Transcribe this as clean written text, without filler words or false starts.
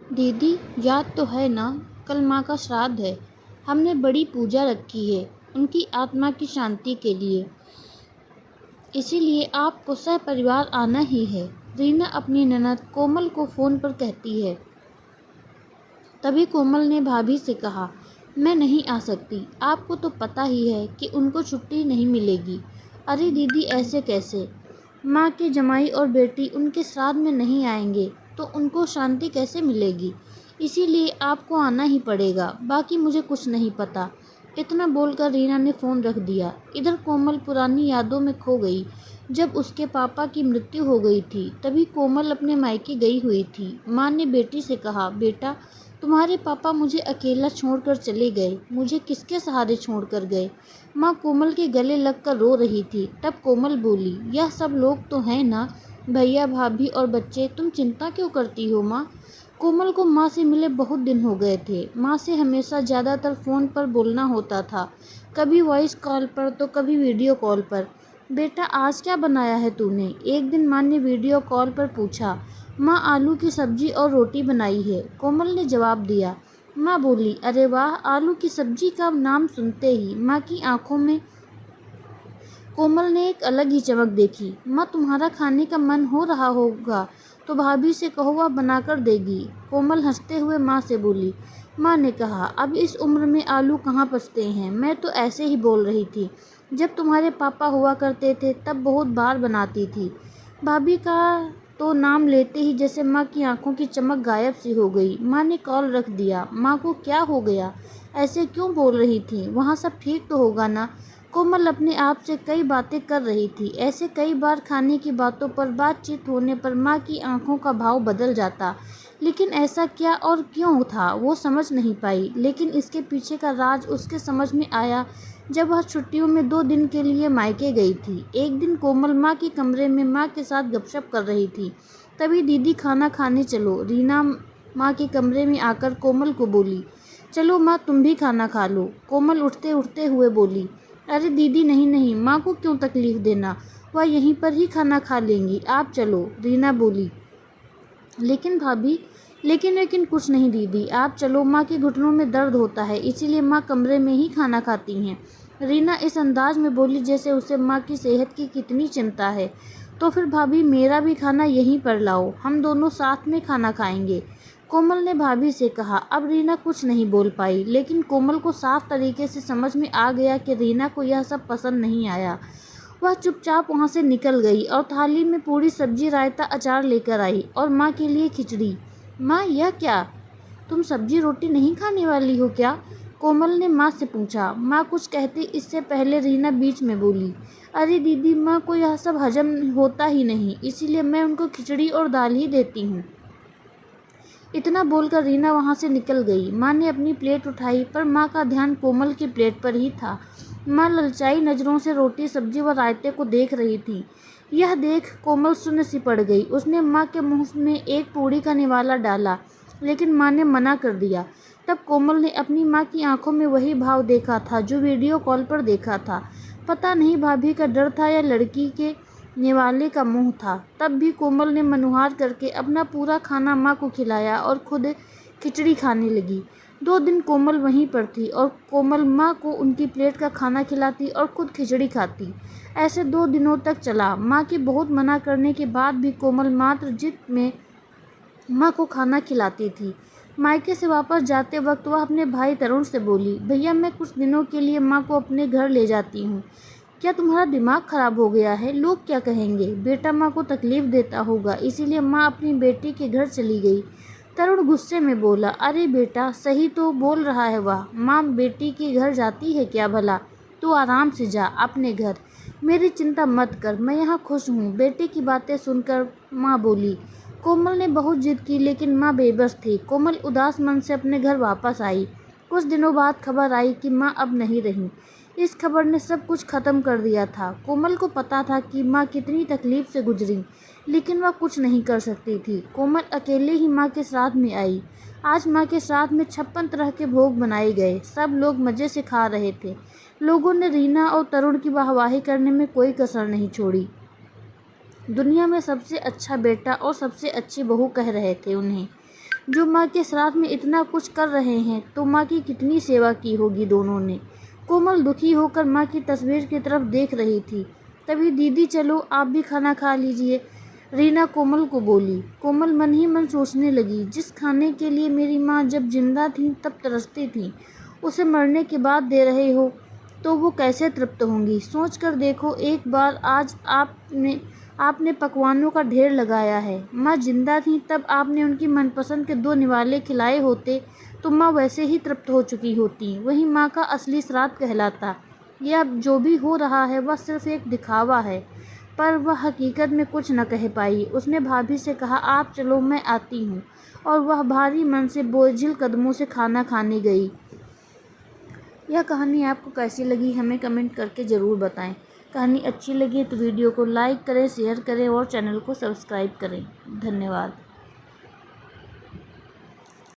दीदी, याद तो है ना? कल माँ का श्राद्ध है। हमने बड़ी पूजा रखी है उनकी आत्मा की शांति के लिए। इसीलिए आपको सपरिवार आना ही है। रीना अपनी ननद कोमल को फ़ोन पर कहती है। तभी कोमल ने भाभी से कहा, मैं नहीं आ सकती। आपको तो पता ही है कि उनको छुट्टी नहीं मिलेगी। अरे दीदी, ऐसे कैसे? माँ के जमाई और बेटी उनके श्राद्ध में नहीं आएंगे तो उनको शांति कैसे मिलेगी? इसीलिए आपको आना ही पड़ेगा। बाकी मुझे कुछ नहीं पता। इतना बोलकर रीना ने फ़ोन रख दिया। इधर कोमल पुरानी यादों में खो गई। जब उसके पापा की मृत्यु हो गई थी तभी कोमल अपने मायके गई हुई थी। माँ ने बेटी से कहा, बेटा, तुम्हारे पापा मुझे अकेला छोड़कर चले गए। मुझे किसके सहारे छोड़कर गए? माँ कोमल के गले लगकर रो रही थी। तब कोमल बोली, यह सब लोग तो हैं ना, भैया भाभी और बच्चे। तुम चिंता क्यों करती हो माँ? कोमल को माँ से मिले बहुत दिन हो गए थे। माँ से हमेशा ज़्यादातर फ़ोन पर बोलना होता था, कभी वॉइस कॉल पर तो कभी वीडियो कॉल पर। बेटा, आज क्या बनाया है तूने? एक दिन माँ ने वीडियो कॉल पर पूछा। माँ, आलू की सब्जी और रोटी बनाई है, कोमल ने जवाब दिया। माँ बोली, अरे वाह! आलू की सब्जी का नाम सुनते ही माँ की आंखों में कोमल ने एक अलग ही चमक देखी। माँ, तुम्हारा खाने का मन हो रहा होगा तो भाभी से कहो, वह बनाकर देगी। कोमल हंसते हुए माँ से बोली। माँ ने कहा, अब इस उम्र में आलू कहाँ पचते हैं? मैं तो ऐसे ही बोल रही थी। जब तुम्हारे पापा हुआ करते थे तब बहुत बार बनाती थी। भाभी का तो नाम लेते ही जैसे माँ की आंखों की चमक गायब सी हो गई। माँ ने कॉल रख दिया। माँ को क्या हो गया? ऐसे क्यों बोल रही थी? वहाँ सब ठीक तो होगा ना? कोमल अपने आप से कई बातें कर रही थी। ऐसे कई बार खाने की बातों पर बातचीत होने पर माँ की आंखों का भाव बदल जाता। लेकिन ऐसा क्या और क्यों था वो समझ नहीं पाई। लेकिन इसके पीछे का राज उसके समझ में आया जब वह छुट्टियों में 2 दिन के लिए मायके गई थी। एक दिन कोमल माँ के कमरे में माँ के साथ गपशप कर रही थी। तभी दीदी, खाना खाने चलो। रीना माँ के कमरे में आकर कोमल को बोली, चलो माँ, तुम भी खाना खा लो। कोमल उठते उठते हुए बोली, अरे दीदी, नहीं नहीं, माँ को क्यों तकलीफ़ देना? वह यहीं पर ही खाना खा लेंगी, आप चलो। रीना बोली, लेकिन भाभी, लेकिन कुछ नहीं दीदी, आप चलो। माँ के घुटनों में दर्द होता है, इसीलिए माँ कमरे में ही खाना खाती हैं। रीना इस अंदाज में बोली जैसे उसे माँ की सेहत की कितनी चिंता है। तो फिर भाभी, मेरा भी खाना यहीं पर लाओ, हम दोनों साथ में खाना खाएंगे, कोमल ने भाभी से कहा। अब रीना कुछ नहीं बोल पाई, लेकिन कोमल को साफ तरीके से समझ में आ गया कि रीना को यह सब पसंद नहीं आया। वह चुपचाप वहाँ से निकल गई और थाली में पूरी सब्जी, रायता, अचार लेकर आई और माँ के लिए खिचड़ी। माँ, यह क्या? तुम सब्जी रोटी नहीं खाने वाली हो क्या? कोमल ने माँ से पूछा। माँ कुछ कहते इससे पहले रीना बीच में बोली, अरे दीदी, माँ को यह सब हजम होता ही नहीं, इसीलिए मैं उनको खिचड़ी और दाल ही देती हूँ। इतना बोलकर रीना वहाँ से निकल गई। माँ ने अपनी प्लेट उठाई पर माँ का ध्यान कोमल की प्लेट पर ही था। माँ ललचाई नज़रों से रोटी, सब्जी व रायते को देख रही थी। यह देख कोमल सुन्न सी पड़ गई। उसने माँ के मुंह में एक पूड़ी का निवाला डाला, लेकिन माँ ने मना कर दिया। तब कोमल ने अपनी माँ की आंखों में वही भाव देखा था जो वीडियो कॉल पर देखा था। पता नहीं भाभी का डर था या लड़की के निवाले का मुंह था। तब भी कोमल ने मनुहार करके अपना पूरा खाना माँ को खिलाया और खुद खिचड़ी खाने लगी। 2 दिन कोमल वहीं पर थी और कोमल माँ को उनकी प्लेट का खाना खिलाती और खुद खिचड़ी खाती। ऐसे 2 दिनों तक चला। माँ के बहुत मना करने के बाद भी कोमल मात्र जिद में माँ को खाना खिलाती थी। मायके से वापस जाते वक्त वह अपने भाई तरुण से बोली, भैया, मैं कुछ दिनों के लिए माँ को अपने घर ले जाती हूँ। क्या तुम्हारा दिमाग खराब हो गया है? लोग क्या कहेंगे? बेटा माँ को तकलीफ देता होगा, इसीलिए माँ अपनी बेटी के घर चली गई। तरुण गुस्से में बोला, अरे बेटा, सही तो बोल रहा है वह। माँ बेटी के घर जाती है क्या भला? तू आराम से जा अपने घर, मेरी चिंता मत कर, मैं यहाँ खुश हूँ। बेटे की बातें सुनकर माँ बोली। कोमल ने बहुत जिद की, लेकिन माँ बेबस थी। कोमल उदास मन से अपने घर वापस आई। कुछ दिनों बाद खबर आई कि माँ अब नहीं रही। इस खबर ने सब कुछ खत्म कर दिया था। कोमल को पता था कि माँ कितनी तकलीफ से गुजरी, लेकिन वह कुछ नहीं कर सकती थी। कोमल अकेले ही माँ के श्राद्ध में आई। आज माँ के श्राद्ध में 56 तरह के भोग बनाए गए। सब लोग मज़े से खा रहे थे। लोगों ने रीना और तरुण की वाहवाही करने में कोई कसर नहीं छोड़ी। दुनिया में सबसे अच्छा बेटा और सबसे अच्छी बहू कह रहे थे उन्हें। जो माँ के श्राद्ध में इतना कुछ कर रहे हैं तो माँ की कितनी सेवा की होगी दोनों ने। कोमल दुखी होकर माँ की तस्वीर की तरफ देख रही थी। तभी दीदी चलो आप भी खाना खा लीजिए, रीना कोमल को बोली। कोमल मन ही मन सोचने लगी, जिस खाने के लिए मेरी माँ जब जिंदा थी तब तरसती थी, उसे मरने के बाद दे रहे हो तो वो कैसे तृप्त होंगी। सोच कर देखो एक बार, आज आपने पकवानों का ढेर लगाया है। माँ जिंदा थी तब आपने उनकी मनपसंद के 2 निवाले खिलाए होते तो माँ वैसे ही तृप्त हो चुकी होती। वही माँ का असली श्राद्ध कहलाता। यह जो भी हो रहा है वह सिर्फ एक दिखावा है। पर वह हकीकत में कुछ न कह पाई। उसने भाभी से कहा, आप चलो मैं आती हूँ, और वह भारी मन से बोझिल कदमों से खाना खाने गई। यह कहानी आपको कैसी लगी हमें कमेंट करके ज़रूर बताएं। कहानी अच्छी लगी तो वीडियो को लाइक करें, शेयर करें और चैनल को सब्सक्राइब करें। धन्यवाद।